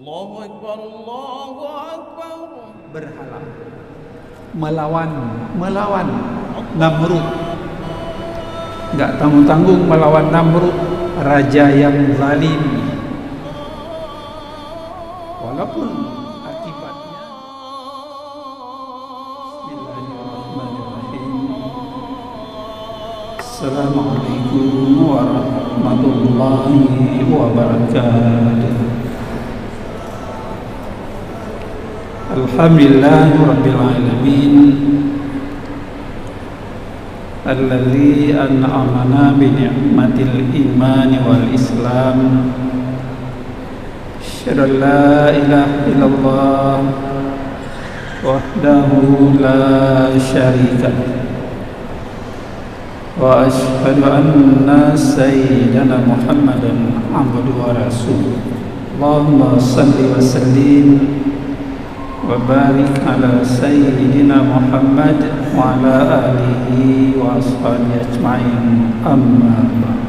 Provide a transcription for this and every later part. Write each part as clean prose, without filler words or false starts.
Allahu Akbar, Allahu Akbar. Berhala melawan Namrud, nggak tanggung-tanggung melawan Namrud, raja yang zalim, walaupun akibatnya. Bismillahirrahmanirrahim. Assalamualaikum warahmatullahi wabarakatuh. Alhamdulillahi rabbil alamin, alladzi an'amana bi ni'matil iman wal islam. Asyhadu an la ilaha illallah wahdahu la syarika lahu wa asyhadu anna sayyidana Muhammadan abduhu wa rasuluh. Allahumma shalli wa sallim wa barik ala sayyidina Muhammad wa ala alihi wa ashabihi ajma'in, amma ba'd.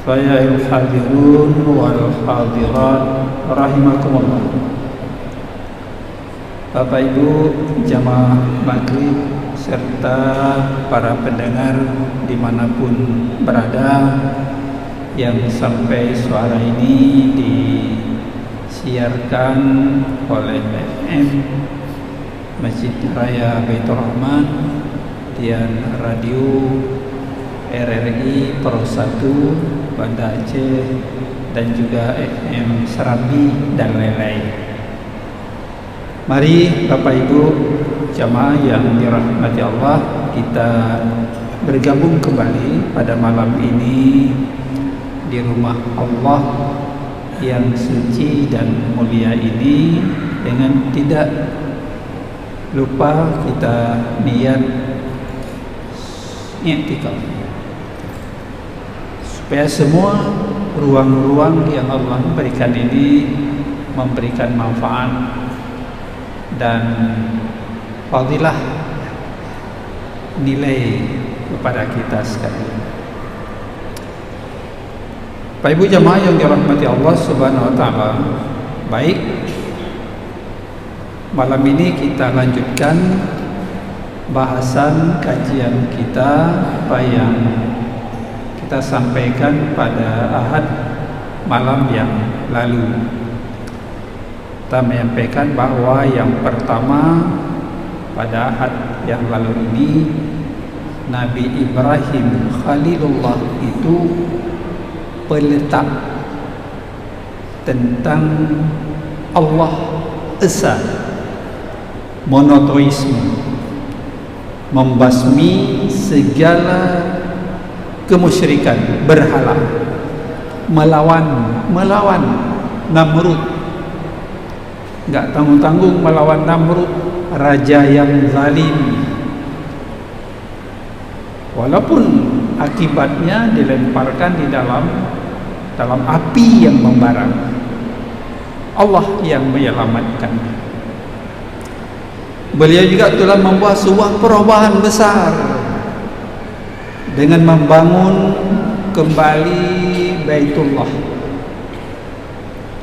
Fa ya al-hadirun wal hadirat rahimakumullah. Bapak Ibu jamaah maghrib serta para pendengar dimanapun berada, yang sampai suara ini disiarkan oleh FM Masjid Raya Baitur Rahman dan Radio RRI Pro 1 Banda Aceh, dan juga FM Serambi dan lain-lain. Mari Bapak Ibu jamaah yang dirahmati Allah, kita bergabung kembali pada malam ini di rumah Allah yang suci dan mulia ini, dengan tidak lupa kita niat i'tikaf, supaya semua ruang-ruang yang Allah berikan ini memberikan manfaat dan fadilah, nilai kepada kita sekalian. Bapak Ibu jamaah yang dirahmati Allah Subhanahu wa taala, baik, malam ini kita lanjutkan bahasan kajian kita apa yang kita sampaikan pada Ahad malam yang lalu. Kita menyampaikan bahwa yang pertama pada Ahad yang lalu ini, Nabi Ibrahim Khalilullah itu peletak tentang Allah Esa, monoteisme, membasmi segala kemusyrikan, berhala, melawan Namrud, nggak tanggung-tanggung melawan Namrud, raja yang zalim, walaupun akibatnya dilemparkan di dalam api yang membara. Allah yang menyelamatkan. Beliau juga telah membuat sebuah perubahan besar dengan membangun kembali Baitullah,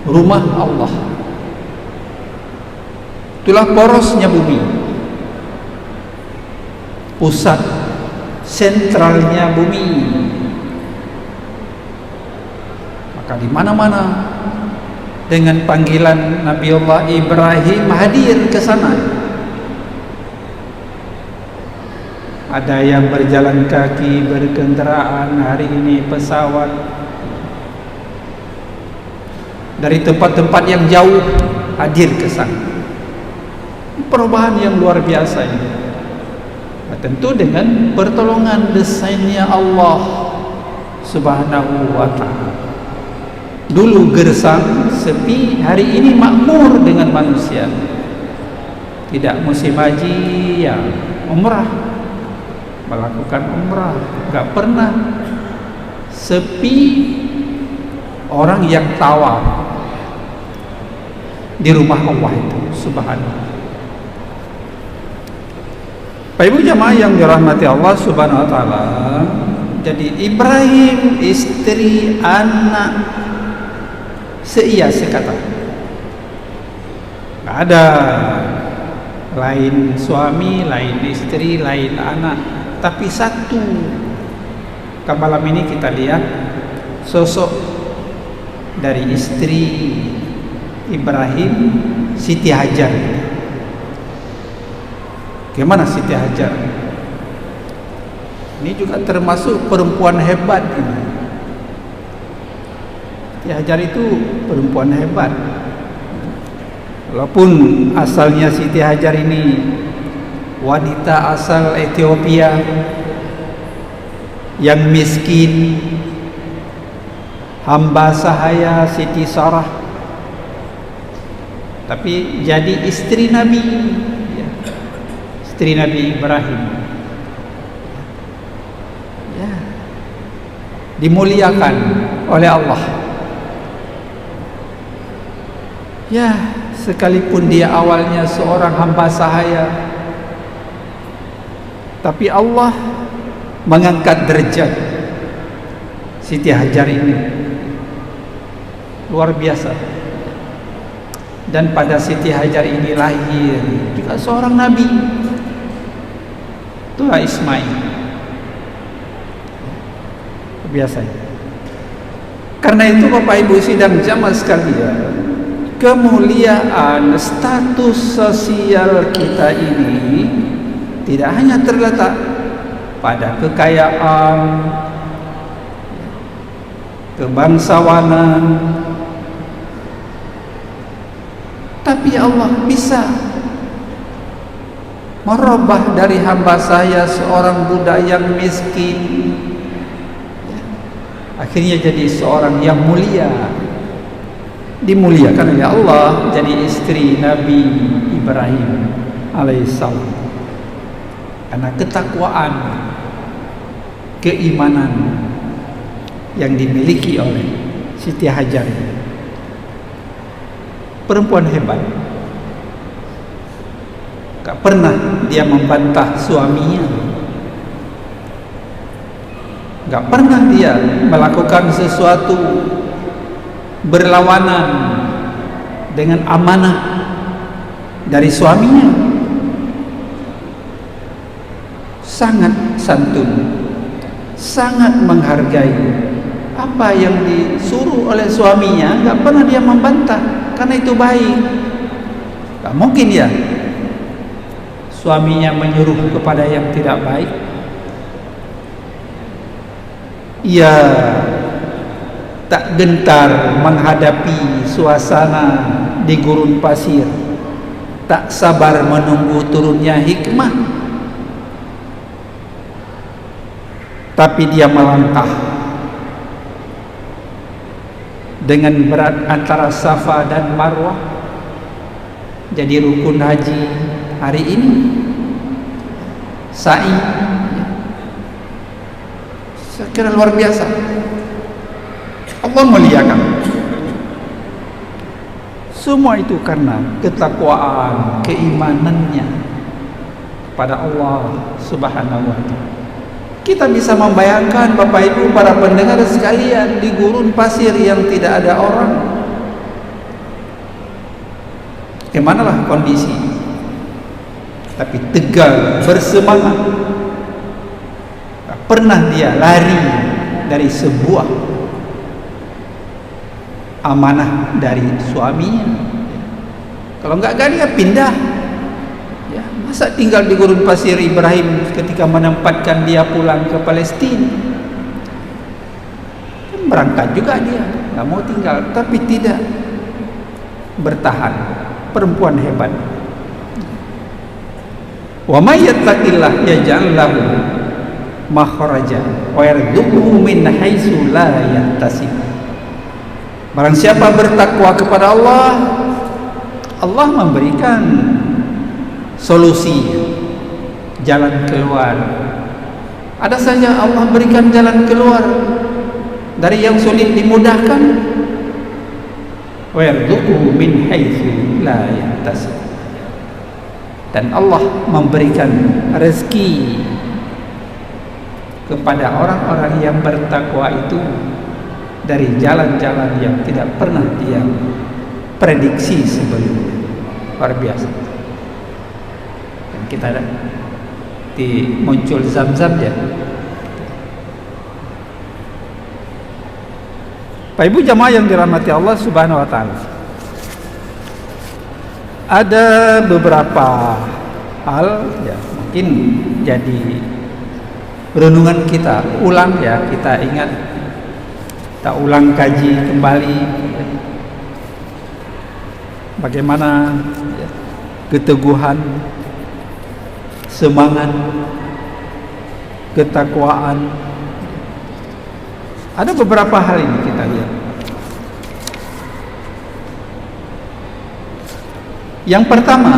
rumah Allah. Itulah porosnya bumi, pusat sentralnya bumi. Maka di mana-mana dengan panggilan Nabiullah Ibrahim hadir ke sana. Ada yang berjalan kaki, berkendaraan, hari ini pesawat, dari tempat-tempat yang jauh hadir ke sana. Perubahan yang luar biasa ini. Nah, tentu dengan pertolongan desainnya Allah Subhanahu wa ta'ala. Dulu gersang, sepi, hari ini makmur dengan manusia. Tidak musim haji, ya umrah, melakukan umrah, gak pernah sepi orang yang tawaf di rumah Allah itu subhanahu. Bapak Ibu jamaah yang dirahmati Allah Subhanahu wa taala, jadi Ibrahim, istri, anak, seia sekata. Nggak ada. Lain suami, lain istri, lain anak, tapi satu. Malam ini kita lihat sosok dari istri Ibrahim, Siti Hajar. Gimana Siti Hajar? Ini juga termasuk perempuan hebat ini. Siti Hajar itu perempuan hebat. Walaupun asalnya Siti Hajar ini wanita asal Ethiopia yang miskin, hamba sahaya Siti Sarah, tapi jadi istri Nabi, ya, istri Nabi Ibrahim, ya, dimuliakan oleh Allah. Ya, sekalipun dia awalnya seorang hamba sahaya, tapi Allah mengangkat derajat Siti Hajar ini luar biasa. Dan pada Siti Hajar ini lahir juga seorang nabi, itulah Ismail. Biasa. Karena itu Bapak Ibu sidang jamaah sekalian, kemuliaan status sosial kita ini tidak hanya terletak pada kekayaan, kebangsawanan, tapi Allah bisa merubah dari hamba saya seorang budak yang miskin, akhirnya jadi seorang yang mulia, dimuliakan oleh Allah jadi istri Nabi Ibrahim alaihissalam. Karena ketakwaan, keimanan yang dimiliki oleh Siti Hajar, perempuan hebat. Gak pernah dia membantah suaminya, gak pernah dia melakukan sesuatu berlawanan dengan amanah dari suaminya. Sangat santun, sangat menghargai apa yang disuruh oleh suaminya. Gak pernah dia membantah, karena itu baik. Gak mungkin ya suaminya menyuruh kepada yang tidak baik. Ia tak gentar menghadapi suasana di gurun pasir, tak sabar menunggu turunnya hikmah, tapi dia melangkah dengan berat antara Safa dan Marwah jadi rukun haji hari ini. Sa'i, saya kira luar biasa. Allah muliakan. Semua itu karena ketakwaan, keimanannya pada Allah Subhanahu wa ta'ala. Kita bisa membayangkan Bapak Ibu para pendengar sekalian, di gurun pasir yang tidak ada orang, gimanalah kondisi, tapi tegar, bersemangat. Tak pernah dia lari dari sebuah amanah dari suaminya. Kalau enggak dia pindah. Ya, masa tinggal di gurun pasir Ibrahim ketika menempatkan dia pulang ke Palestina? Berangkat juga dia, enggak mau tinggal, tapi tidak, bertahan. Perempuan hebat. Wa may yattaqillah yaj'al lahu makhraja wa yarzuqhu min haitsu la yahtasib. Barang siapa bertakwa kepada Allah, Allah memberikan solusi, jalan keluar. Ada saja Allah berikan jalan keluar dari yang sulit, dimudahkan. Wa yarzuqhu min haitsu la yahtasib. Dan Allah memberikan rezeki kepada orang-orang yang bertakwa itu dari jalan-jalan yang tidak pernah dia prediksi sebelumnya. luar biasa. Dan kita muncul Zam-Zam ya. Pak Ibu jamaah yang dirahmati Allah Subhanahu wa taala. Ada beberapa hal ya mungkin jadi renungan kita, ulang ya, kita ingat, kita ulang kaji kembali ya. Bagaimana ya, keteguhan, semangat, ketakwaan. Ada beberapa hal ini kita lihat. Yang pertama,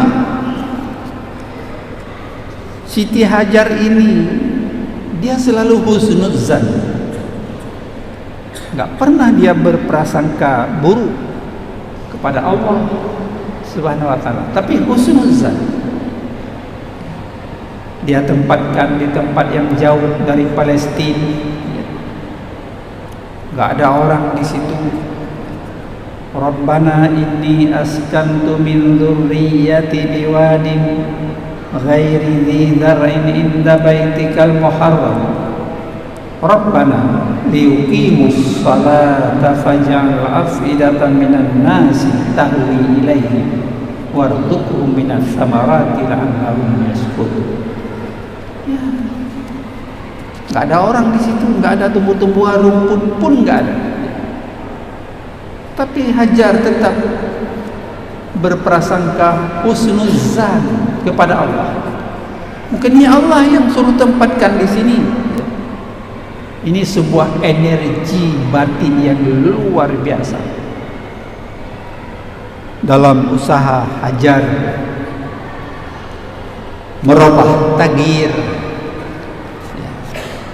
Siti Hajar ini dia selalu husnuzan, nggak pernah dia berprasangka buruk kepada Allah Subhanahu wa taala, tapi husnuzan. Dia tempatkan di tempat yang jauh dari Palestina, nggak ada orang di situ. Rabbana inni askantu min dzurriyyati biwadin ghairi dzi dzar'in inda baitikal muharram Rabbana liyuqimus salata faj'al af'idatan minan nasi tahwi ilaihim warzuqhum minas samarati la'allahum yashkurun. Ya. Nggak ada orang di situ, nggak ada tumbuh-tumbuhan, rumput pun nggak ada. Tapi Hajar tetap berprasangka husnuzan kepada Allah. Mungkin ini Allah yang suruh tempatkan di sini. Ini sebuah energi batin yang luar biasa dalam usaha Hajar merubah takdir.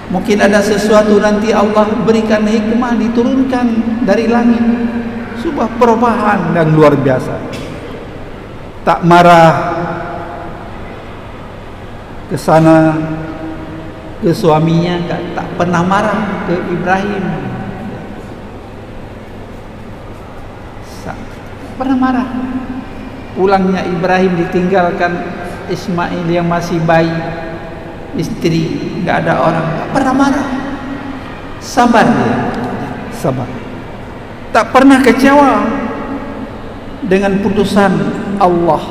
Mungkin ada sesuatu nanti Allah berikan hikmah, diturunkan dari langit, sebuah perubahan yang luar biasa. Tak marah ke sana ke suaminya, tak pernah marah ke Ibrahim, tak pernah marah. Pulangnya Ibrahim ditinggalkan Ismail yang masih bayi, istri, nggak ada orang, tak pernah marah. Sabar dia, sabar. Tak pernah kecewa dengan putusan Allah.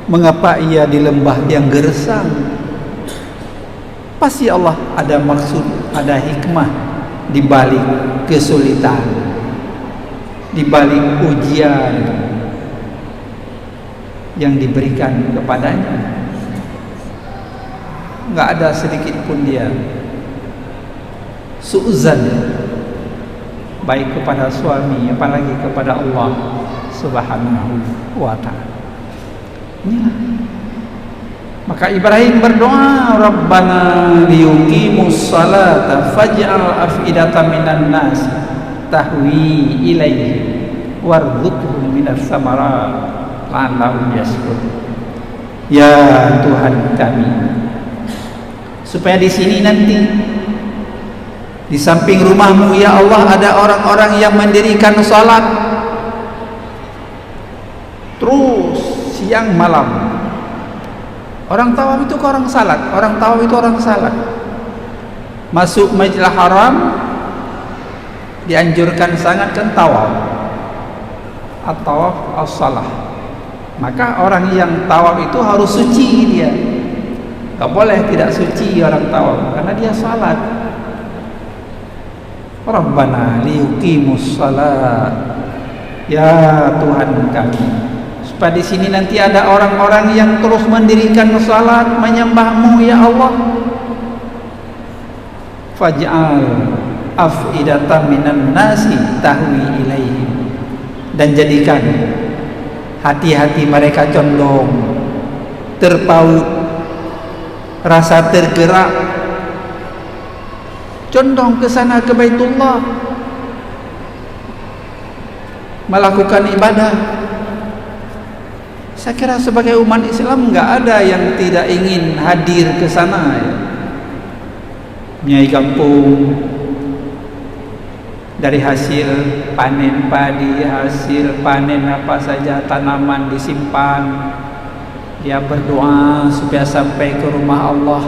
Mengapa ia di lembah yang gersang? Pasti Allah ada maksud, ada hikmah di balik kesulitan, di balik ujian yang diberikan kepadanya. Nggak ada sedikit pun dia su'zan, baik kepada suami apalagi kepada Allah Subhanahu wa ta'ala. Inilah. Maka Ibrahim berdoa, Rabbana liyuqimus salata faj'al af'idatan minan nas tahwi ilaihi warzuqhum minas samarat la'allahum yashkurun. Ya Tuhan kami, supaya di sini nanti di samping rumahmu ya Allah ada orang-orang yang mendirikan salat terus siang malam. Orang tawaf itu ke orang salat, orang tawaf itu orang salat. Masuk Masjidil Haram dianjurkan sangat kan tawaf, at-tawaf as-salah. Maka orang yang tawaf itu harus suci dia. Tak boleh tidak suci orang tawaf karena dia salat. Rabbana liyuqimus salat. Ya Tuhan kami, supaya di sini nanti ada orang-orang yang terus mendirikan salat, menyembahmu ya Allah. Faj'al af'idatan minan nasi tahwi ilaihim, dan jadikan hati-hati mereka condong, terpaut, rasa tergerak, condong ke sana, ke Baitullah, melakukan ibadah. Saya kira sebagai umat Islam enggak ada yang tidak ingin hadir ke sana ya. Nyai kampung dari hasil panen padi, hasil panen apa saja tanaman disimpan. Dia berdoa supaya sampai ke rumah Allah,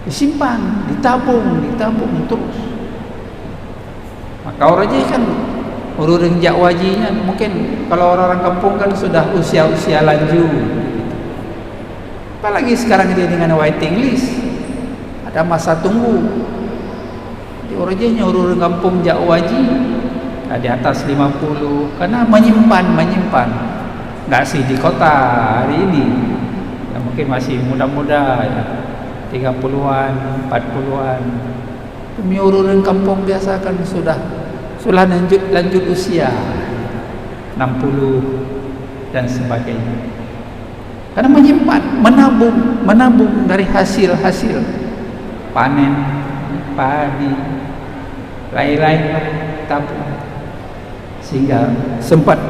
disimpan, ditabung terus. Maka orangnya kan urang jakwajinya mungkin kalau orang-orang kampung kan sudah usia lanjut. Apalagi sekarang dia dengan waiting list, ada masa tunggu. Di orangnya urang kampung jakwaji di atas 50 karena menyimpan. Nggak sih di kota hari ini ya, mungkin masih muda-muda ya, 30-an, 40-an. Demi urang kampung biasa kan sudah lanjut usia 60 dan sebagainya. Karena menyimpan, menabung dari hasil panen padi, lain-lain tabung, sehingga sempat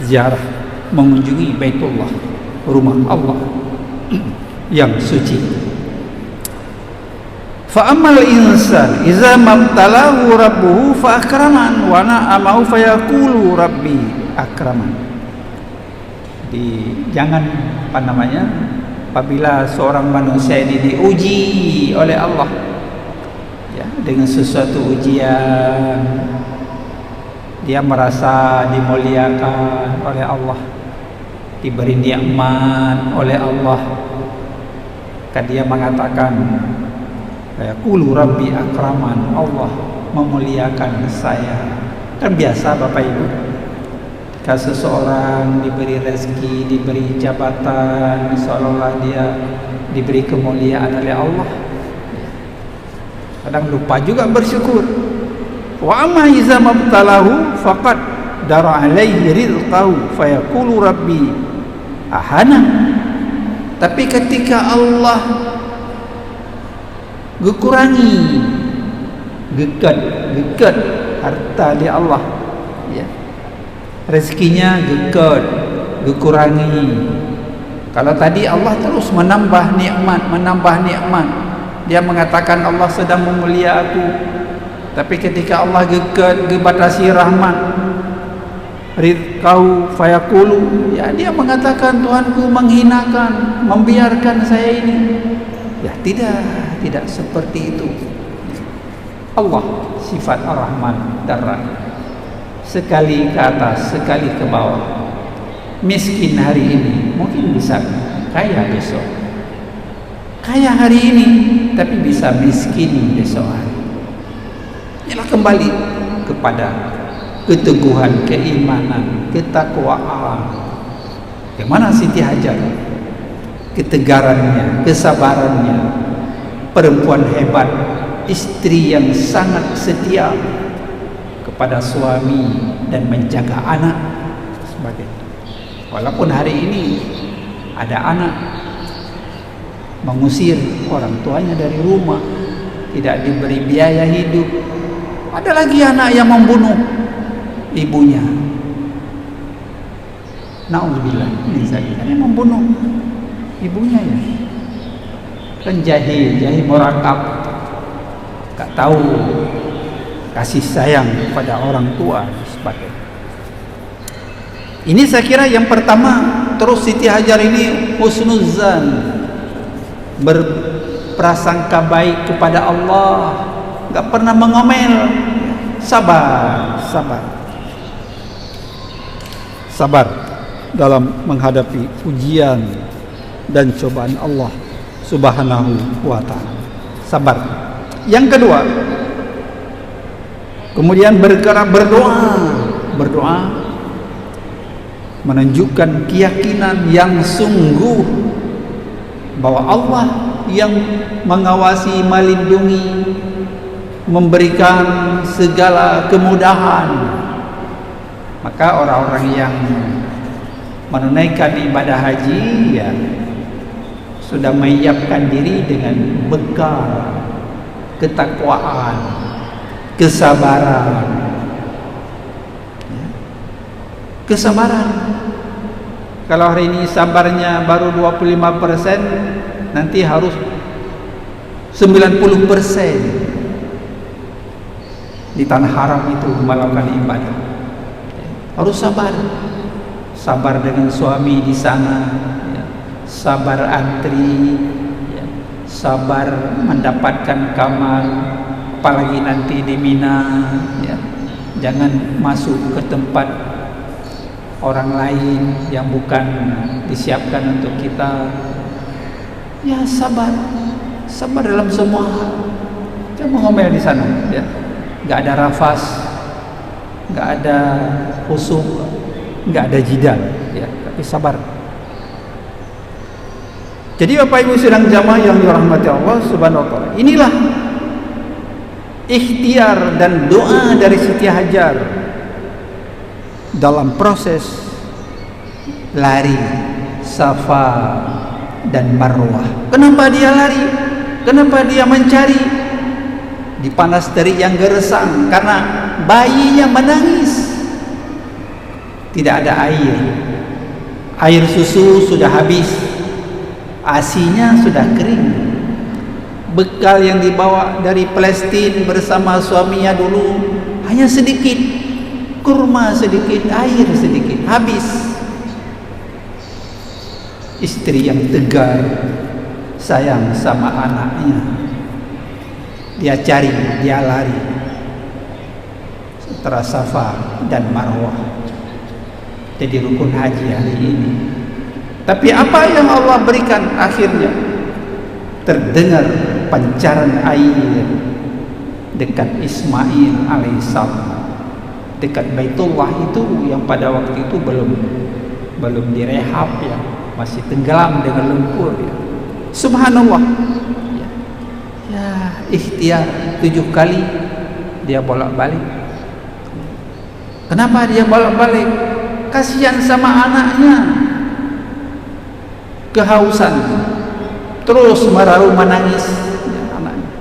ziarah mengunjungi Baitullah, rumah Allah yang suci. Fa amal insan iza mabtalahu rabbuhu fa akraman wa na'amahu fa yaqulu rabbi akraman. Jangan apabila seorang manusia ini diuji oleh Allah ya, dengan sesuatu ujian, dia merasa dimuliakan oleh Allah, diberi nikmat oleh Allah, kan dia mengatakan yaqulu rabbi akraman, Allah memuliakan saya. Kan biasa Bapak Ibu, jika seseorang diberi rezeki, diberi jabatan, seolah-olah dia diberi kemuliaan oleh Allah, kadang lupa juga bersyukur. Wa amma iza mabtalahu faqad dara alaihi rizqahu fa yaqulu rabbi ahana. Tapi ketika Allah kurangi gekat harta di Allah ya, rezekinya gekat dikurangi. Kalau tadi Allah terus menambah nikmat, dia mengatakan Allah sedang memulia aku. Tapi ketika Allah gebatasi rahmat, rizqahu fayaqulu, ya dia mengatakan Tuhanku menghinakan, membiarkan saya ini. Ya tidak seperti itu. Allah sifat Ar-Rahman dan Rahim, sekali ke atas, sekali ke bawah. Miskin hari ini mungkin bisa kaya besok, kaya hari ini tapi bisa miskin besok hari. Ialah kembali kepada keteguhan, keimanan, ketakwaan. Bagaimana Siti Hajar, ketegarannya, kesabarannya, perempuan hebat, istri yang sangat setia kepada suami dan menjaga anak sebagainya. Walaupun hari ini ada anak mengusir orang tuanya dari rumah, tidak diberi biaya hidup. Ada lagi anak yang membunuh ibunya. Nauzubillah min zalik, yang membunuh ibunya ya. Kan jahil murakab, tak tahu kasih sayang pada orang tua sebagainya. Ini saya kira yang pertama. Terus Siti Hajar ini husnuzan, berprasangka baik kepada Allah, enggak pernah mengomel, sabar dalam menghadapi ujian dan cobaan Allah Subhanahu wa ta'ala. Sabar. Yang kedua, kemudian berdoa menunjukkan keyakinan yang sungguh bahwa Allah yang mengawasi, melindungi, memberikan segala kemudahan. Maka orang-orang yang menunaikan ibadah haji ya sudah menyiapkan diri dengan bekal ketakwaan, kesabaran. Kalau hari ini sabarnya baru 25%, nanti harus 90%. di tanah haram itu melakukan ibadah. Harus sabar. Sabar dengan suami di sana, ya. Sabar antri, ya. Sabar mendapatkan kamar, apalagi nanti di Mina, ya. Jangan masuk ke tempat orang lain yang bukan disiapkan untuk kita. Ya, sabar. Sabar dalam semua hal. Jangan ngomel di sana, ya. Enggak ada rafas, enggak ada khusuk, enggak ada jidal, ya, tapi sabar. Jadi Bapak Ibu sidang jamaah yang dirahmati Allah Subhanahu wa taala, inilah ikhtiar dan doa dari Siti Hajar dalam proses lari Safa dan Marwah. Kenapa dia lari? Kenapa dia mencari? Di panas terik yang gersang, karena bayinya menangis. Tidak ada air. Air susu sudah habis. ASINya sudah kering. Bekal yang dibawa dari Palestina bersama suaminya dulu hanya sedikit. Kurma sedikit, air sedikit, habis. Istri yang tegar, sayang sama anaknya, dia cari, dia lari setelah Safa dan Marwah. Jadi rukun haji hari ini. Tapi apa yang Allah berikan akhirnya? Terdengar pancaran air dekat Ismail alaihissalam, dekat Baitullah itu yang pada waktu itu belum direhab, ya, masih tenggelam dengan lumpur, ya. Subhanallah. Ya, ikhtiar 7 kali dia bolak-balik. Kenapa dia bolak-balik? Kasihan sama anaknya, kehausan, terus meraung menangis, ya, anaknya.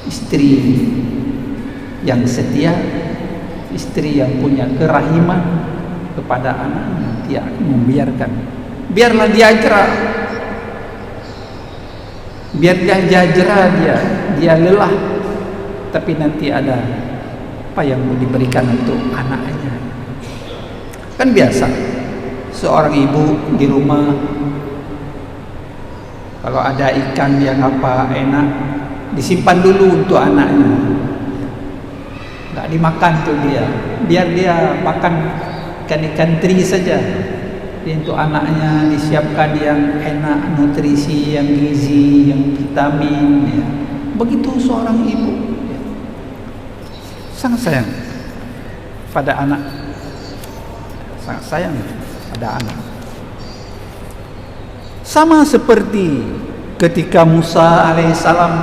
Istri yang setia, istri yang punya kerahiman kepada anaknya, dia membiarkan. Biarlah dia jerah, biar dia jerah, dia lelah, tapi nanti ada apa yang mau diberikan untuk anaknya. Kan biasa seorang ibu di rumah, kalau ada ikan yang apa enak disimpan dulu untuk anaknya, nggak dimakan tuh dia, biar dia makan ikan teri saja. Jadi untuk anaknya disiapkan yang enak, nutrisi, yang gizi, yang vitamin, ya. Begitu seorang ibu, ya. Sangat sayang pada anak, sangat sayang pada anak. Sama seperti ketika Musa alaihissalam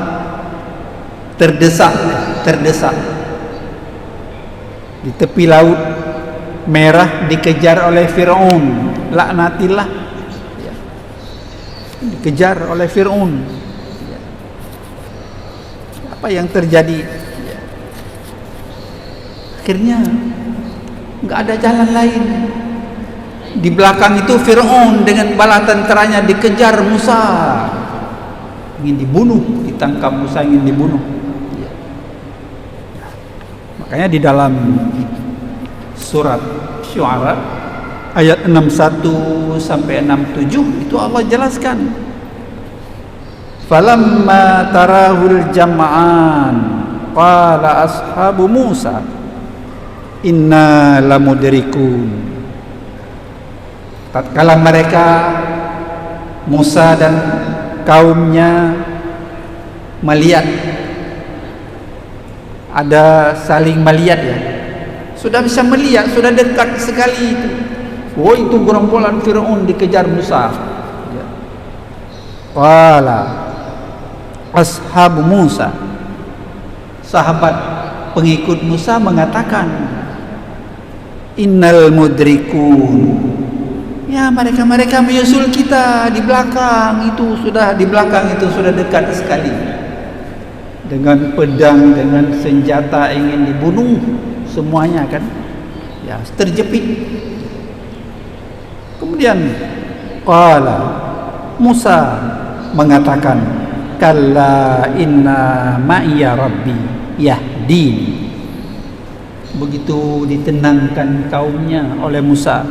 terdesak di tepi laut merah, dikejar oleh Fir'aun, laknatillah, ya. Dikejar oleh Fir'aun, ya. Apa yang terjadi, ya. Akhirnya nggak ada jalan lain. Di belakang itu Fir'aun dengan bala tenteranya dikejar Musa, ingin dibunuh, ditangkap Musa, ingin dibunuh, ya. Makanya di dalam surat Syu'ara ayat 61 sampai 67 itu Allah jelaskan, falamma tarahul jam'an qala ashabu Musa inna lamudrikun. Tatkala mereka, Musa dan kaumnya melihat, ada saling melihat, ya, sudah bisa melihat, sudah dekat sekali itu. Oh, itu gerombolan Fir'aun dikejar Musa. Qala ashabu Musa, sahabat pengikut Musa mengatakan, innal mudrikun, ya, mereka menyusul kita di belakang itu, sudah di belakang itu sudah dekat sekali, dengan pedang, dengan senjata ingin dibunuh semuanya, kan, ya, terjepit. Kemudian qala, Musa mengatakan, kalla inna ma'iya rabbi yahdini. begitu ditenangkan kaumnya oleh Musa.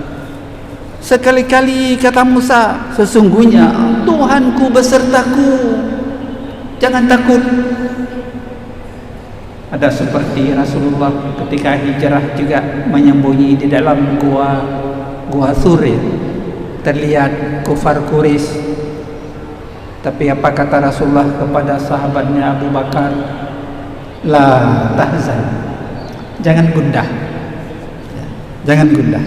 Sekali-kali kata Musa, sesungguhnya Tuhanku besertaku, jangan takut. Ada seperti Rasulullah ketika hijrah juga menyembunyi di dalam gua Thur, terlihat kufar Quraisy. Tapi apa kata Rasulullah kepada sahabatnya Abu Bakar? La tahzan, jangan gundah, jangan gundah,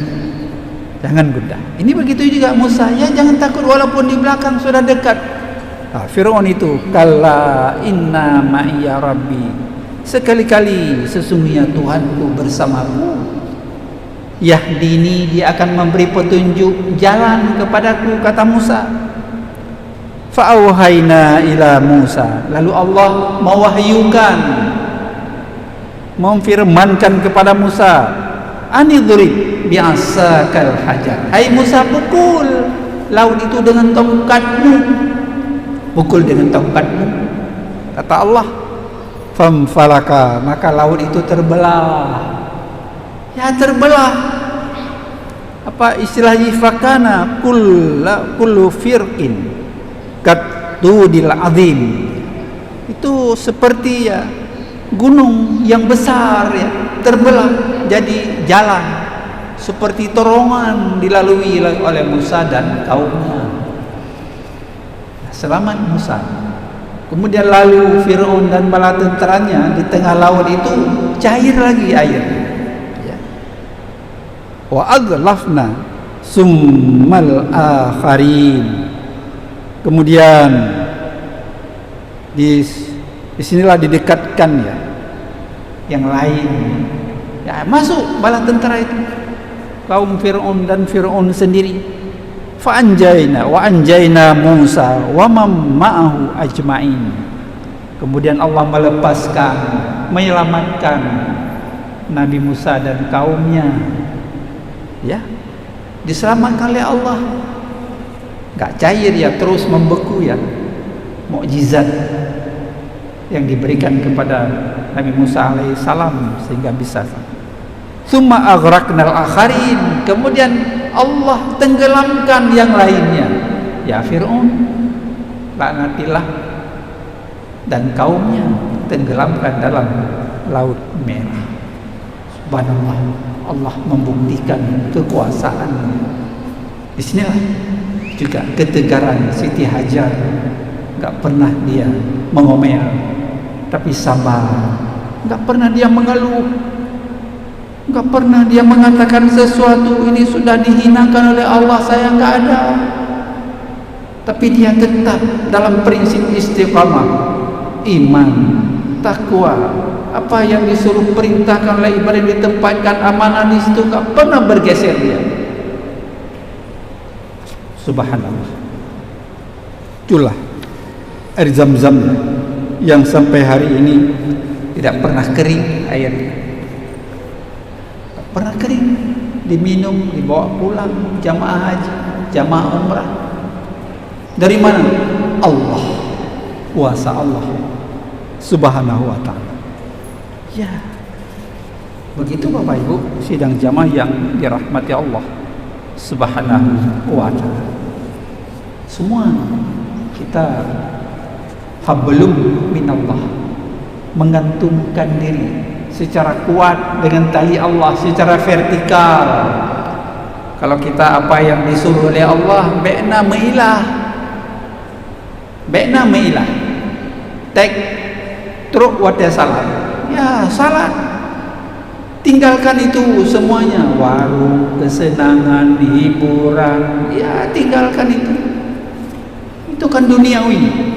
jangan gundah. Ini begitu juga Musa, ya jangan takut walaupun di belakang sudah dekat. Fir'aun itu, kalla inna ma'iya rabbi, sekali-kali sesungguhnya Tuhanku bersamaku. Yahdini, dia akan memberi petunjuk jalan kepadaku, kata Musa. Fa'auhayna ila Musa, lalu Allah mewahyukan, memfirmankan kepada Musa, anidrib bi'asakal hajar, hai Musa, pukul laut itu dengan tongkatmu, pukul dengan tongkatmu, kata Allah. Famfalaka, maka laut itu terbelah. Ya terbelah. Apa istilahnya? Fakana kullu firqin katudil azim. Itu seperti ya gunung yang besar ya, terbelah jadi jalan, seperti terowongan dilalui oleh Musa dan kaumnya. Selamat Musa. Kemudian lalu Fir'aun dan bala tentaranya di tengah laut itu cair lagi air. Ya. Wa adlafna summal akharin. Kemudian di sinilah didekatkan ya yang lain. Ya, masuk bala tentara itu. Kaum Fir'aun dan Fir'aun sendiri. Fa'anjayna wa anjayna Musa wa man ma'ahu ajma'in. Kemudian Allah melepaskan, menyelamatkan Nabi Musa dan kaumnya. Ya, diselamatkan oleh Allah. Enggak cair ya, terus membeku ya. Mukjizat yang diberikan kepada Nabi Musa alaihissalam sehingga bisa. Summa aghraqnal akharin, kemudian Allah tenggelamkan yang lainnya. Ya Fir'aun, laknatillah, dan kaumnya tenggelamkan dalam laut merah. Subhanallah, Allah membuktikan kekuasaannya. Di sinilah juga ketegaran Siti Hajar. Enggak pernah dia mengomel, tapi sabar. Enggak pernah dia mengeluh. Enggak pernah dia mengatakan sesuatu ini sudah dihinakan oleh Allah, saya enggak ada. Tapi dia tetap dalam prinsip istiqamah, iman, takwa. Apa yang disuruh perintahkan oleh ibadah ditempatkan amanah di situ, enggak pernah bergeser dia. Subhanallah. Itulah air Zam-Zam yang sampai hari ini tidak pernah kering airnya. Pernah kering, diminum, dibawa pulang jamaah haji, jamaah umrah. Dari mana? Allah, kuasa Allah Subhanahu wa ta'ala. Ya, begitu Bapak Ibu sidang jamaah yang dirahmati Allah Subhanahu wa ta'ala. Semua kita hablum minallah, mengantungkan diri secara kuat dengan tali Allah secara vertikal. Kalau kita apa yang disuruh oleh Allah, ba'na ma'ilah, tek truk wate salat, ya salat, tinggalkan itu semuanya, warung, kesenangan, hiburan, ya tinggalkan itu kan duniawi.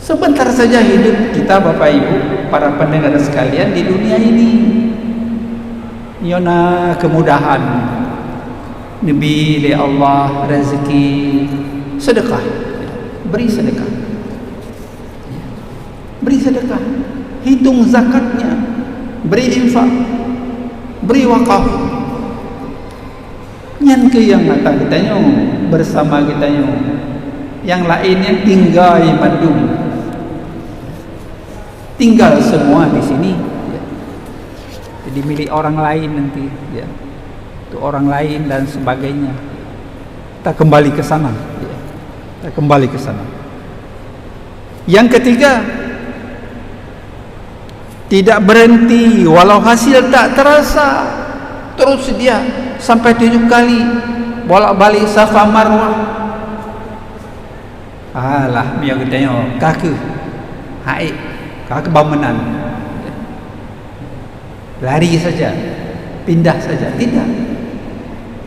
Sebentar saja hidup kita Bapak Ibu, para pendengar sekalian, di dunia ini. Yona kemudahan, Nabi Allah, rezeki, sedekah, beri sedekah, beri sedekah, hitung zakatnya, beri infak, beri wakaf. Nyan ke yang kata kitanya bersama kitanya, yang lainnya tinggal di Bandung. Tinggal semua di sini. jadi milik orang lain nanti, ya. Itu orang lain dan sebagainya. Kita kembali ke sana, ya. Kita kembali ke sana. Yang ketiga, tidak berhenti walau hasil tak terasa, terus dia sampai 7 kali bolak-balik Safa Marwah. Alah, biar kita tengok kaki haid, kaki bamenan, lari saja, pindah saja, tidak,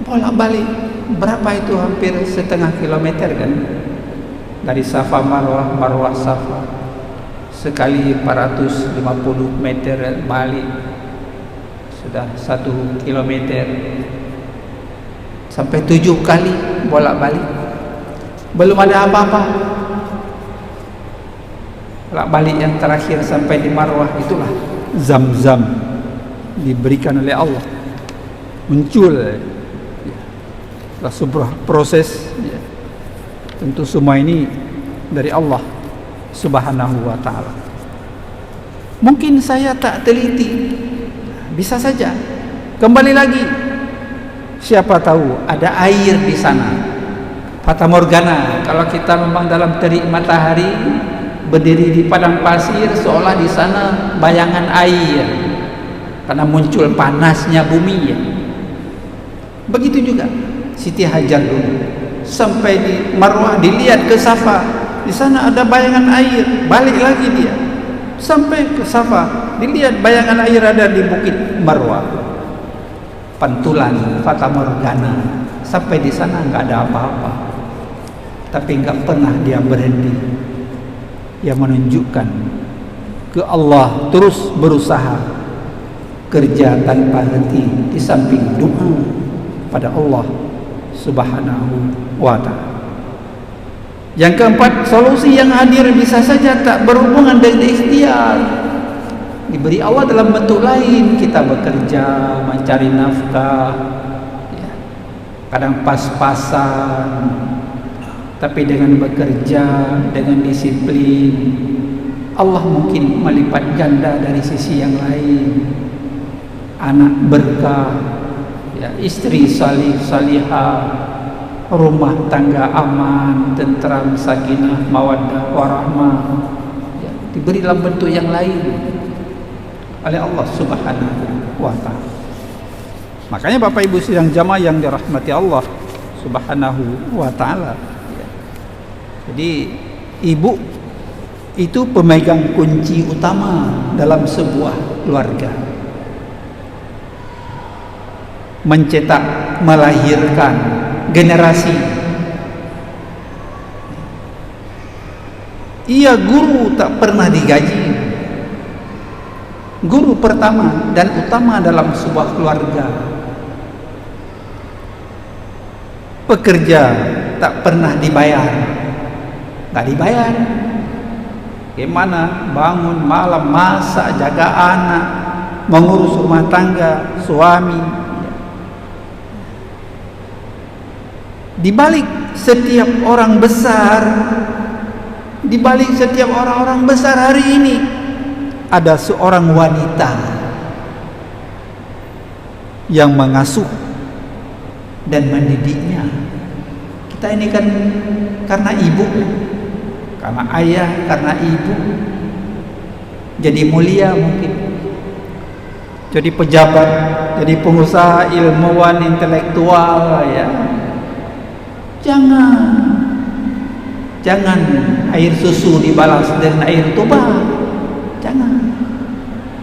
bolak-balik. Berapa itu? Hampir setengah kilometer kan, dari Safa Marwah, Marwah Safa, sekali 450 meter balik, sudah 1 kilometer, sampai 7 kali bolak-balik, belum ada apa-apa. Bolak-balik yang terakhir sampai di Marwah, itulah Zam-Zam diberikan oleh Allah, muncul, sebuah proses, ya. Tentu semua ini dari Allah Subhanahu wa ta'ala. Mungkin saya tak teliti, bisa saja kembali lagi, siapa tahu ada air di sana, fata morgana. Kalau kita memang dalam terik matahari, berdiri di padang pasir, seolah di sana bayangan air karena muncul panasnya bumi, ya. Begitu juga Siti Hajar dulu, sampai di Marwah dilihat ke Safa, di sana ada bayangan air, balik lagi dia sampai ke Safa, dilihat bayangan air ada di bukit Marwah. Pantulan, fata morgana, sampai di sana nggak ada apa-apa, tapi nggak pernah dia berhenti. Yang menunjukkan ke Allah, terus berusaha, kerja tanpa henti, di samping doa pada Allah Subhanahu wa ta'ala. Yang keempat, solusi yang hadir bisa saja tak berhubungan dengan ikhtiar, diberi Allah dalam bentuk lain. Kita bekerja, mencari nafkah, ya. Kadang pas-pasan, tapi dengan bekerja, dengan disiplin, Allah mungkin melipat ganda dari sisi yang lain. Anak berkah, ya, istri salihah, rumah tangga aman, tentram, sakinah, mawaddah, warahmah, ya, diberi dalam bentuk yang lain oleh Allah Subhanahu wa ta'ala. Makanya Bapak Ibu sidang jamaah yang dirahmati Allah Subhanahu wa ta'ala, ya. Jadi ibu itu pemegang kunci utama dalam sebuah keluarga, mencetak, melahirkan generasi. Ia guru tak pernah digaji, guru pertama dan utama dalam sebuah keluarga. Pekerja tak pernah dibayar, tak dibayar. Gimana bangun malam, masak, jaga anak, mengurus rumah tangga, suami. Di balik setiap orang besar, di balik setiap orang-orang besar hari ini, ada seorang wanita yang mengasuh dan mendidiknya. Kita ini kan karena ibu, karena ayah, karena ibu jadi mulia, mungkin jadi pejabat, jadi pengusaha, ilmuwan, intelektual, ya. Jangan air susu dibalas dengan air tuba. Jangan.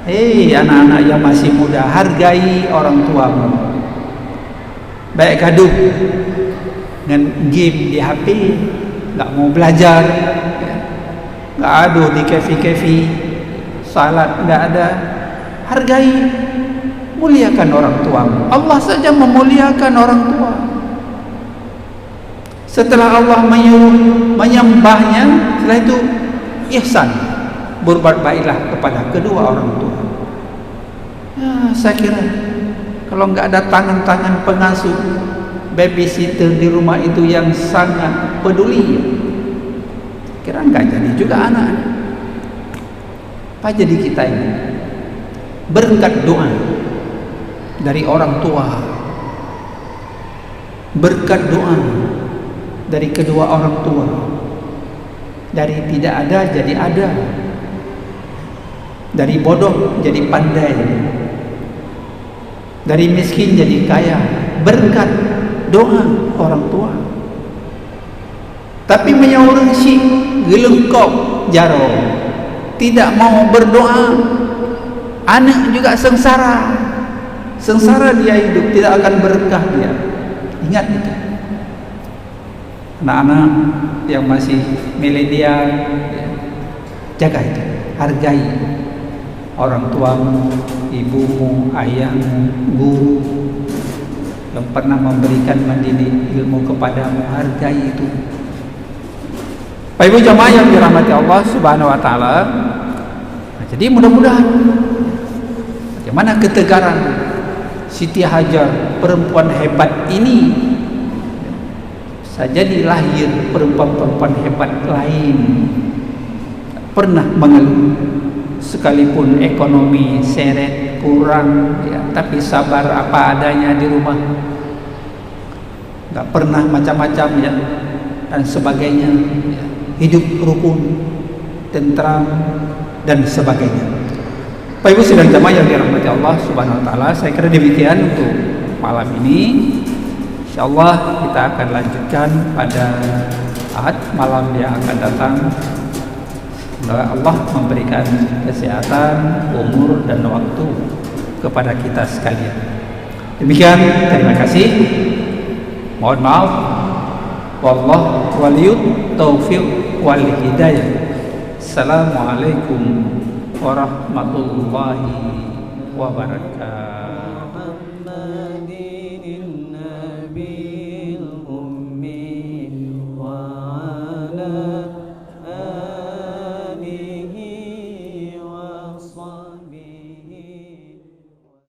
Hei anak-anak yang masih muda, hargai orang tuamu. Baik gaduh dengan game di HP, nggak mau belajar, nggak aduh di kefi-kefi, salat nggak ada. Hargai, muliakan orang tuamu. Allah saja memuliakan orang tua. Setelah Allah menyuruh menyembahnya, setelah itu ihsan, berbuat baiklah kepada kedua orang tua. Ya, saya kira kalau nggak ada tangan-tangan pengasuh, babysitter di rumah itu yang sangat peduli, kira nggak jadi juga anak. Apa jadi kita ini? Berkat doa, dari orang tua, berkat doa dari kedua orang tua, dari tidak ada jadi ada, dari bodoh jadi pandai, dari miskin jadi kaya, berkat doa orang tua. Tapi menyaurang si gelengkok jaro, tidak mau berdoa, anak juga sengsara. Sengsara dia hidup, tidak akan berkah dia. Ingat itu. Anak-anak yang masih milenial, ya, jaga itu, hargai orang tuamu, ibumu, ayahmu, guru yang pernah memberikan mendidik ilmu kepadamu, hargai itu. Bapak Ibu jamaah yang dirahmati Allah Subhanahu wa taala. Nah, jadi mudah-mudahan bagaimana ketegaran Siti Hajar, perempuan hebat ini, saja dilahir perempuan-perempuan hebat lain pernah mengeluh, sekalipun ekonomi seret kurang, ya, tapi sabar apa adanya di rumah, nggak pernah macam-macam, ya, dan sebagainya, ya. Hidup rukun, tentram, dan sebagainya. Bapak Ibu sidang jamaah yang dirahmati Allah Subhanahu wa taala, saya kira demikian untuk malam ini. Insyaallah kita akan lanjutkan pada Ahad malam yang akan datang. Semoga Allah memberikan kesehatan, umur dan waktu kepada kita sekalian. Demikian, terima kasih. Mohon maaf. Wallahu waliyut taufiq wal hidayah. Assalamualaikum warahmatullahi wabarakatuh.